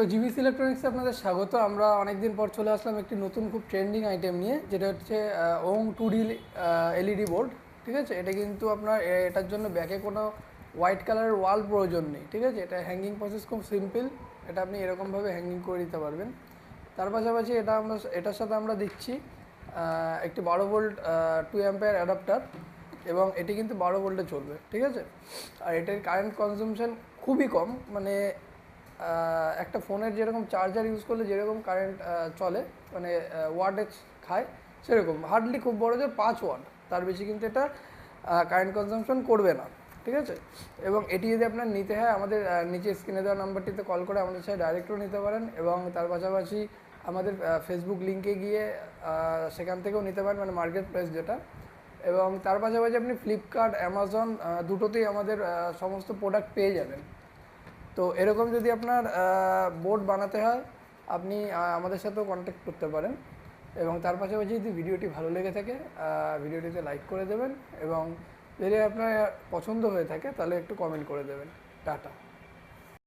তো জিবিসি ইলেকট্রনিক্সে আপনাদের স্বাগত। আমরা অনেকদিন পর চলে আসলাম একটি নতুন খুব ট্রেন্ডিং আইটেম নিয়ে, যেটা হচ্ছে ওং 2D এলইডি বোর্ড। ঠিক আছে, এটা কিন্তু আপনার এটার জন্য ব্যাকে কোনো হোয়াইট কালারের ওয়াল প্রয়োজন নেই। ঠিক আছে, এটা হ্যাঙ্গিং প্রসেস খুব সিম্পল। এটা আপনি এরকমভাবে হ্যাঙ্গিং করে দিতে পারবেন। তার পাশাপাশি এটার সাথে আমরা দিচ্ছি একটি 12 ভোল্ট 2 অ্যাম্পিয়ার অ্যাডাপ্টার, এবং এটি কিন্তু 12 ভোল্টে চলবে। ঠিক আছে, আর এটার কারেন্ট কনজাম্পশন খুবই কম, মানে একটা ফোনের যেরকম চার্জার ইউজ করলে যেরকম কারেন্ট চলে, মানে ওয়াটেজ খায়, সেরকম হার্ডলি খুব বড় যে 5 ওয়াট, তার বেশি কিন্তু এটা কারেন্ট কনজাম্পশন করবে না। ঠিক আছে, এবং এটি যদি আপনার নিতে হয়, আমাদের নিচে স্ক্রিনে দেওয়া নাম্বারটিতে কল করে আমাদের সাথে ডাইরেক্টও নিতে পারেন, এবং তার পাশাপাশি আমাদের ফেসবুক লিঙ্কে গিয়ে সেখান থেকেও নিতে পারেন, মানে মার্কেট প্লেস যেটা। এবং তার পাশাপাশি আপনি ফ্লিপকার্ট, অ্যামাজন দুটোতেই আমাদের সমস্ত প্রোডাক্ট পেয়ে যাবেন। তো এরকম যদি আপনার বোর্ড বানাতে হয়, আপনি আমাদের সাথেও কন্ট্যাক্ট করতে পারেন। এবং তার পাশাপাশি যদি ভিডিওটি ভালো লেগে থাকে, ভিডিওটিতে লাইক করে দেবেন, এবং যদি আপনার পছন্দ হয়ে থাকে তাহলে একটু কমেন্ট করে দেবেন। টাটা।